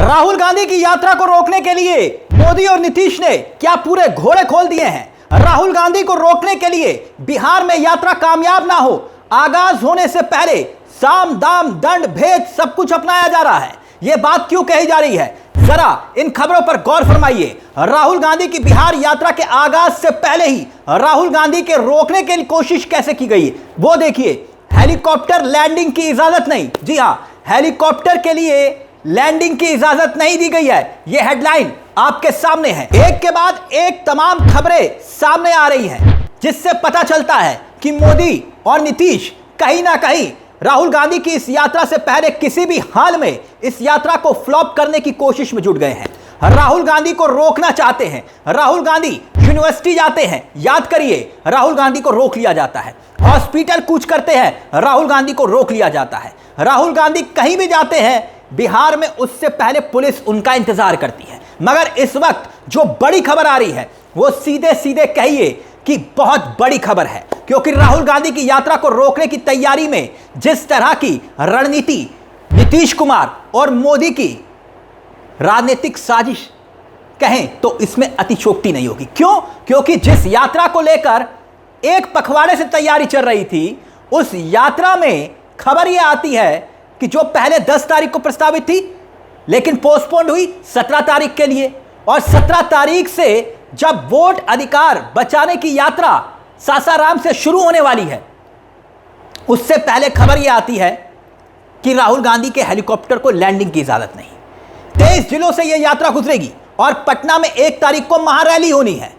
राहुल गांधी की यात्रा को रोकने के लिए मोदी और नीतीश ने क्या पूरे घोड़े खोल दिए हैं। राहुल गांधी को रोकने के लिए बिहार में यात्रा कामयाब ना हो, आगाज होने से पहले साम दाम दंड भेद सब कुछ अपनाया जा रहा है। यह बात क्यों कही जा रही है, जरा इन खबरों पर गौर फरमाइए। राहुल गांधी की बिहार यात्रा के आगाज से पहले ही राहुल गांधी के रोकने की कोशिश कैसे की गई वो देखिए। हेलीकॉप्टर लैंडिंग की इजाजत नहीं, जी हां, हेलीकॉप्टर के लिए लैंडिंग की इजाजत नहीं दी गई है। यह हेडलाइन आपके सामने है। एक के बाद एक तमाम खबरें सामने आ रही हैं, जिससे पता चलता है कि मोदी और नीतीश कहीं ना कहीं राहुल गांधी की इस यात्रा से पहले किसी भी हाल में इस यात्रा को फ्लॉप करने की कोशिश में जुट गए हैं। राहुल गांधी को रोकना चाहते हैं। राहुल गांधी यूनिवर्सिटी जाते हैं, याद करिए, राहुल गांधी को रोक लिया जाता है। हॉस्पिटल कूच करते हैं, राहुल गांधी को रोक लिया जाता है। राहुल गांधी कहीं भी जाते हैं बिहार में, उससे पहले पुलिस उनका इंतजार करती है। मगर इस वक्त जो बड़ी खबर आ रही है वो सीधे सीधे कहिए कि बहुत बड़ी खबर है, क्योंकि राहुल गांधी की यात्रा को रोकने की तैयारी में जिस तरह की रणनीति नीतीश कुमार और मोदी की राजनीतिक साजिश कहें तो इसमें अतिशयोक्ति नहीं होगी। क्यों? क्योंकि जिस यात्रा को लेकर एक पखवाड़े से तैयारी चल रही थी, उस यात्रा में खबर यह आती है कि जो पहले 10 तारीख को प्रस्तावित थी लेकिन पोस्टपोन्ड हुई 17 तारीख के लिए, और 17 तारीख से जब वोट अधिकार बचाने की यात्रा सासाराम से शुरू होने वाली है, उससे पहले खबर यह आती है कि राहुल गांधी के हेलीकॉप्टर को लैंडिंग की इजाजत नहीं। 23 जिलों से यह यात्रा गुजरेगी और पटना में 1 तारीख को महारैली होनी है।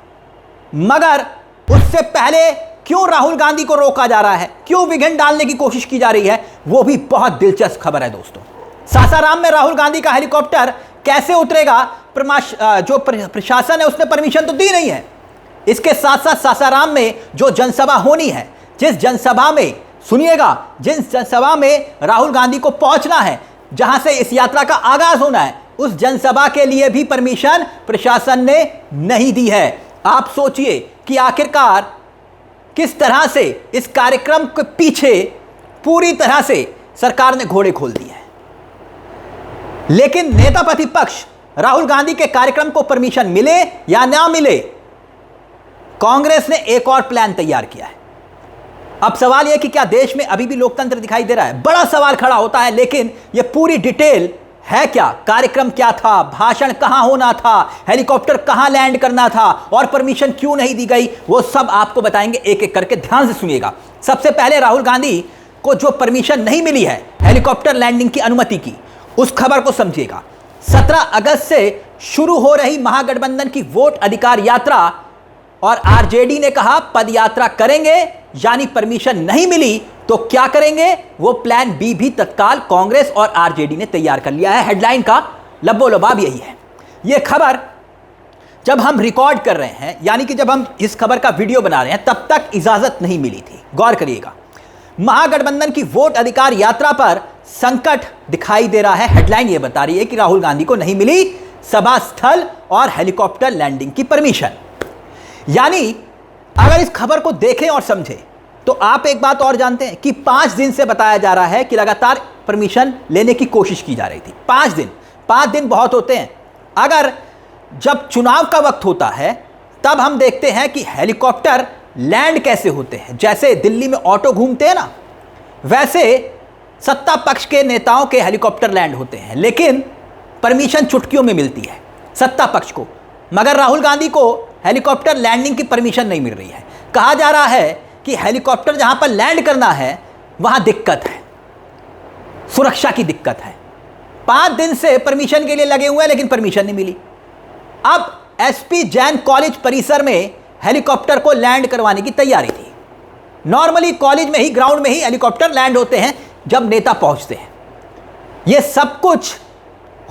मगर उससे पहले क्यों राहुल गांधी को रोका जा रहा है, क्यों विघ्न डालने की कोशिश की जा रही है, वो भी बहुत दिलचस्प खबर है दोस्तों। सासाराम में राहुल गांधी का हेलीकॉप्टर कैसे उतरेगा, जो प्रशासन है उसने परमिशन तो दी नहीं है। इसके साथ साथ सासाराम में जो जनसभा होनी है, जिस जनसभा में, सुनिएगा, जिस जनसभा में राहुल गांधी को पहुंचना है, जहां से इस यात्रा का आगाज होना है, उस जनसभा के लिए भी परमिशन प्रशासन ने नहीं दी है। आप सोचिए कि आखिरकार किस तरह से इस कार्यक्रम के पीछे पूरी तरह से सरकार ने घोड़े खोल दिए हैं। लेकिन नेता प्रतिपक्ष राहुल गांधी के कार्यक्रम को परमिशन मिले या ना मिले, कांग्रेस ने एक और प्लान तैयार किया है। अब सवाल यह कि क्या देश में अभी भी लोकतंत्र दिखाई दे रहा है, बड़ा सवाल खड़ा होता है। लेकिन यह पूरी डिटेल है क्या, कार्यक्रम क्या था, भाषण कहां होना था, हेलीकॉप्टर कहां लैंड करना था और परमिशन क्यों नहीं दी गई, वो सब आपको बताएंगे एक एक करके। ध्यान से सुनिएगा। सबसे पहले राहुल गांधी को जो परमिशन नहीं मिली है हेलीकॉप्टर लैंडिंग की अनुमति की, उस खबर को समझिएगा। 17 अगस्त से शुरू हो रही महागठबंधन की वोट अधिकार यात्रा, और आरजेडी ने कहा पद यात्रा करेंगे, यानी परमिशन नहीं मिली तो क्या करेंगे, वो प्लान बी भी तत्काल कांग्रेस और आरजेडी ने तैयार कर लिया है। हेडलाइन का लब्बो लबाब यही है। यह खबर जब हम रिकॉर्ड कर रहे हैं, यानी कि जब हम इस खबर का वीडियो बना रहे हैं, तब तक इजाजत नहीं मिली थी। गौर करिएगा, महागठबंधन की वोट अधिकार यात्रा पर संकट दिखाई दे रहा है। हेडलाइन यह बता रही है कि राहुल गांधी को नहीं मिली सभा स्थल और हेलीकॉप्टर लैंडिंग की परमिशन। यानी अगर इस खबर को देखें और समझें तो आप एक बात और जानते हैं कि 5 दिन से बताया जा रहा है कि लगातार परमिशन लेने की कोशिश की जा रही थी। 5 दिन बहुत होते हैं। अगर जब चुनाव का वक्त होता है तब हम देखते हैं कि हेलीकॉप्टर लैंड कैसे होते हैं, जैसे दिल्ली में ऑटो घूमते हैं ना, वैसे सत्ता पक्ष के नेताओं के हेलीकॉप्टर लैंड होते हैं, लेकिन परमिशन चुटकियों में मिलती है सत्ता पक्ष को। मगर राहुल गांधी को हेलीकॉप्टर लैंडिंग की परमिशन नहीं मिल रही है। कहा जा रहा है कि हेलीकॉप्टर जहां पर लैंड करना है वहां दिक्कत है, सुरक्षा की दिक्कत है। 5 दिन से परमिशन के लिए लगे हुए हैं लेकिन परमिशन नहीं मिली। अब एसपी जैन कॉलेज परिसर में हेलीकॉप्टर को लैंड करवाने की तैयारी थी। नॉर्मली कॉलेज में ही, ग्राउंड में ही हेलीकॉप्टर लैंड होते हैं जब नेता पहुंचते हैं। यह सब कुछ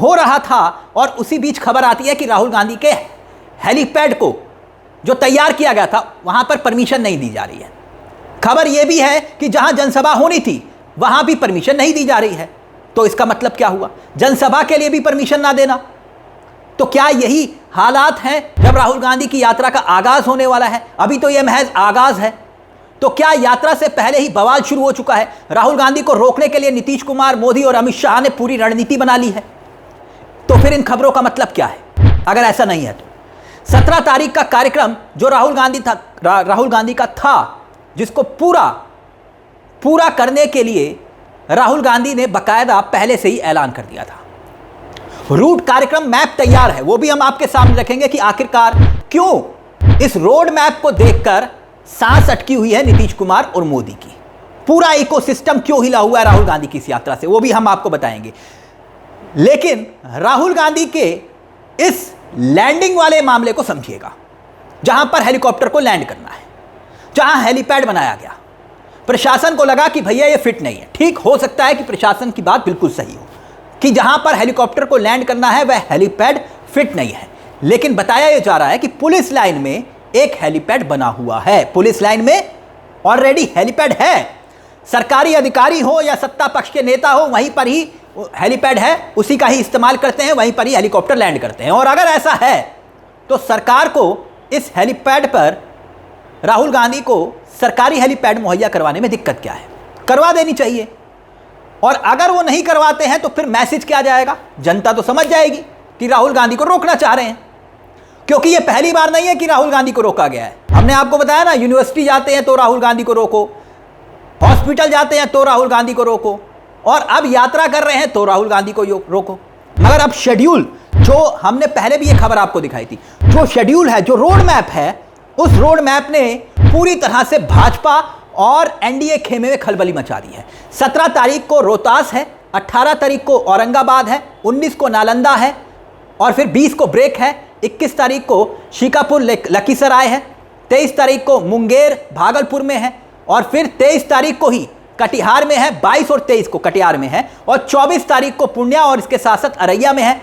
हो रहा था और उसी बीच खबर आती है कि राहुल गांधी के हेलीपैड को जो तैयार किया गया था वहां पर परमिशन नहीं दी जा रही है। खबर यह भी है कि जहां जनसभा होनी थी वहां भी परमिशन नहीं दी जा रही है। तो इसका मतलब क्या हुआ, जनसभा के लिए भी परमिशन ना देना। तो क्या यही हालात हैं जब राहुल गांधी की यात्रा का आगाज होने वाला है? अभी तो यह महज आगाज है। तो क्या यात्रा से पहले ही बवाल शुरू हो चुका है? राहुल गांधी को रोकने के लिए नीतीश कुमार, मोदी और अमित शाह ने पूरी रणनीति बना ली है। तो फिर इन खबरों का मतलब क्या है अगर ऐसा नहीं है तो? 17 तारीख का कार्यक्रम जो राहुल गांधी का था, जिसको पूरा करने के लिए राहुल गांधी ने बकायदा पहले से ही ऐलान कर दिया था। रूट कार्यक्रम मैप तैयार है, वो भी हम आपके सामने रखेंगे कि आखिरकार क्यों इस रोड मैप को देखकर सांस अटकी हुई है नीतीश कुमार और मोदी की। पूरा इकोसिस्टम क्यों हिला हुआ है राहुल गांधी की इस यात्रा से, वो भी हम आपको बताएंगे। लेकिन राहुल गांधी के इस लैंडिंग वाले मामले को समझिएगा, जहां पर हेलीकॉप्टर को लैंड करना है, जहां हेलीपैड बनाया गया। प्रशासन को लगा कि भैया ये फिट नहीं है। ठीक हो सकता है कि प्रशासन की बात बिल्कुल सही हो कि जहां पर हेलीकॉप्टर को लैंड करना है वह हेलीपैड फिट नहीं है, लेकिन बताया यह जा रहा है कि पुलिस लाइन में एक हेलीपैड बना हुआ है। पुलिस लाइन में ऑलरेडी हेलीपैड है। सरकारी अधिकारी हो या सत्ता पक्ष के नेता हो, वहीं पर ही हेलीपैड है, उसी का ही इस्तेमाल करते हैं, वहीं पर ही हेलीकॉप्टर लैंड करते हैं। और अगर ऐसा है तो सरकार को इस हेलीपैड पर राहुल गांधी को सरकारी हेलीपैड मुहैया करवाने में दिक्कत क्या है? करवा देनी चाहिए। और अगर वो नहीं करवाते हैं तो फिर मैसेज क्या जाएगा? जनता तो समझ जाएगी कि राहुल गांधी को रोकना चाह रहे हैं, क्योंकि ये पहली बार नहीं है कि राहुल गांधी को रोका गया है। हमने आपको बताया ना, यूनिवर्सिटी जाते हैं तो राहुल गांधी को रोको, हॉस्पिटल जाते हैं तो राहुल गांधी को रोको, और अब यात्रा कर रहे हैं तो राहुल गांधी को रोको। मगर अब शेड्यूल, जो हमने पहले भी ये खबर आपको दिखाई थी, जो शेड्यूल है, जो रोड मैप है, उस रोड मैप ने पूरी तरह से भाजपा और एनडीए खेमे में खलबली मचा दी है। 17 तारीख को रोहतास है, 18 तारीख को औरंगाबाद है, 19 को नालंदा है, और फिर 20 को ब्रेक है, 21 तारीख को शिकापुर लखीसराय है, 23 तारीख को मुंगेर भागलपुर में है, और फिर 23 तारीख को ही कटिहार में है, 22 और 23 को कटिहार में है, और 24 तारीख को पूर्णिया और इसके साथ साथ अररिया में है।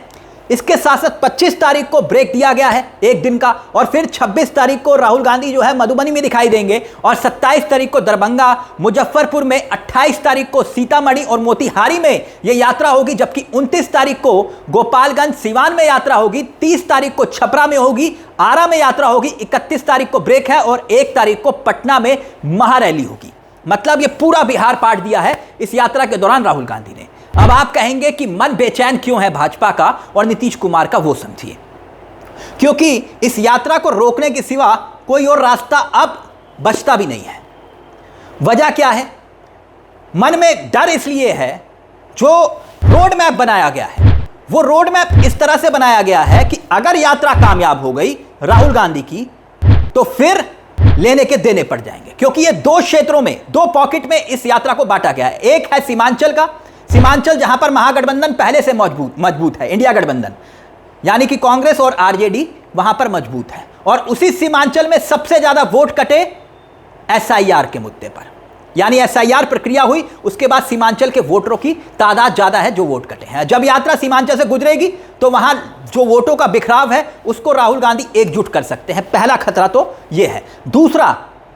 इसके साथ साथ 25 तारीख को ब्रेक दिया गया है एक दिन का, और फिर 26 तारीख को राहुल गांधी जो है मधुबनी में दिखाई देंगे, और 27 तारीख को दरभंगा, मुजफ्फरपुर में, 28 तारीख को सीतामढ़ी और मोतिहारी में ये यात्रा होगी, जबकि 29 तारीख को गोपालगंज सिवान में यात्रा होगी, 30 तारीख को छपरा में होगी, आरा में यात्रा होगी, 31 तारीख को ब्रेक है, और 1 तारीख को पटना में महारैली होगी। मतलब ये पूरा बिहार पाट दिया है इस यात्रा के दौरान राहुल गांधी ने। अब आप कहेंगे कि मन बेचैन क्यों है भाजपा का और नीतीश कुमार का, वो समझिए। क्योंकि इस यात्रा को रोकने के सिवा कोई और रास्ता अब बचता भी नहीं है। वजह क्या है? मन में डर इसलिए है, जो रोड मैप बनाया गया है, वो रोड मैप इस तरह से बनाया गया है कि अगर यात्रा कामयाब हो गई राहुल गांधी की, तो फिर लेने के देने पड़ जाएंगे। क्योंकि ये 2 क्षेत्रों में, 2 पॉकेट में इस यात्रा को बांटा गया है। एक है सीमांचल का, सीमांचल जहां पर महागठबंधन पहले से मजबूत है, इंडिया गठबंधन, यानी कि कांग्रेस और आरजेडी वहां पर मजबूत है, और उसी सीमांचल में सबसे ज्यादा वोट कटे एसआईआर के मुद्दे पर। यानी एसआईआर प्रक्रिया हुई, उसके बाद सीमांचल के वोटरों की तादाद ज्यादा है जो वोट कटे हैं। जब यात्रा सीमांचल से गुजरेगी तो वहां जो वोटों का बिखराव है उसको राहुल गांधी एकजुट कर सकते हैं। पहला खतरा तो यह है। दूसरा,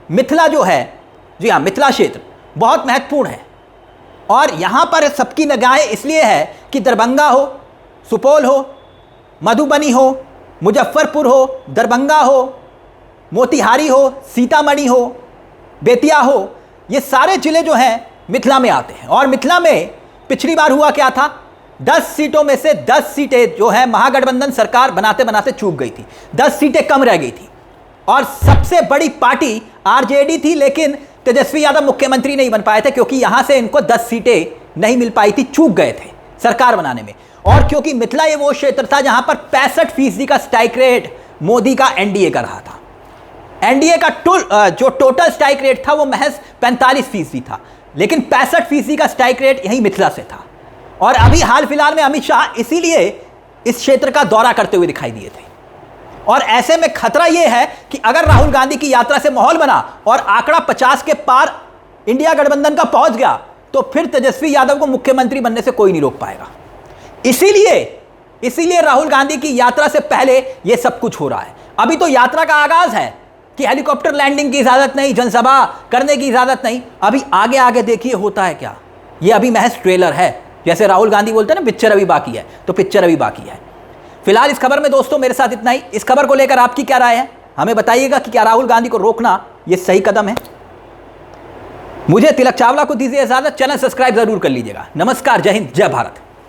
मिथिला जो है, जी हाँ, मिथिला क्षेत्र बहुत महत्वपूर्ण है, और यहां पर सबकी निगाहें इसलिए है कि दरभंगा हो, सुपौल हो, मधुबनी हो, मुजफ्फरपुर हो, दरभंगा हो, मोतिहारी हो, सीतामढ़ी हो, बेतिया हो, ये सारे जिले जो हैं मिथिला में आते हैं। और मिथिला में पिछली बार हुआ क्या था? 10 सीटों में से 10 सीटें जो है महागठबंधन सरकार बनाते बनाते चूक गई थी, 10 सीटें कम रह गई थी, और सबसे बड़ी पार्टी आरजेडी थी, लेकिन तेजस्वी यादव मुख्यमंत्री नहीं बन पाए थे, क्योंकि यहां से इनको 10 सीटें नहीं मिल पाई थी, चूक गए थे सरकार बनाने में। और क्योंकि मिथिला ये वो क्षेत्र था जहां पर 65% का स्ट्राइक रेट मोदी का एनडीए का रहा था। एनडीए का जो टोटल स्ट्राइक रेट था वो महज 45% था, लेकिन 65% का स्ट्राइक रेट यही मिथिला से था। और अभी हाल फिलहाल में अमित शाह इसीलिए इस क्षेत्र का दौरा करते हुए दिखाई दिए थे। और ऐसे में खतरा यह है कि अगर राहुल गांधी की यात्रा से माहौल बना और आंकड़ा 50 के पार इंडिया गठबंधन का पहुंच गया, तो फिर तेजस्वी यादव को मुख्यमंत्री बनने से कोई नहीं रोक पाएगा। इसीलिए राहुल गांधी की यात्रा से पहले यह सब कुछ हो रहा है। अभी तो यात्रा का आगाज है कि हेलीकॉप्टर लैंडिंग की इजाजत नहीं, जनसभा करने की इजाजत नहीं। अभी आगे आगे देखिए होता है क्या। यह अभी महज ट्रेलर है। जैसे राहुल गांधी बोलते हैं ना, पिक्चर अभी बाकी है, तो पिक्चर अभी बाकी है। फिलहाल इस खबर में दोस्तों मेरे साथ इतना ही। इस खबर को लेकर आपकी क्या राय है, हमें बताइएगा कि क्या राहुल गांधी को रोकना यह सही कदम है। मुझे तिलक चावला को दीजिए इजाजत। चैनल सब्सक्राइब जरूर कर लीजिएगा। नमस्कार, जय हिंद, जय भारत।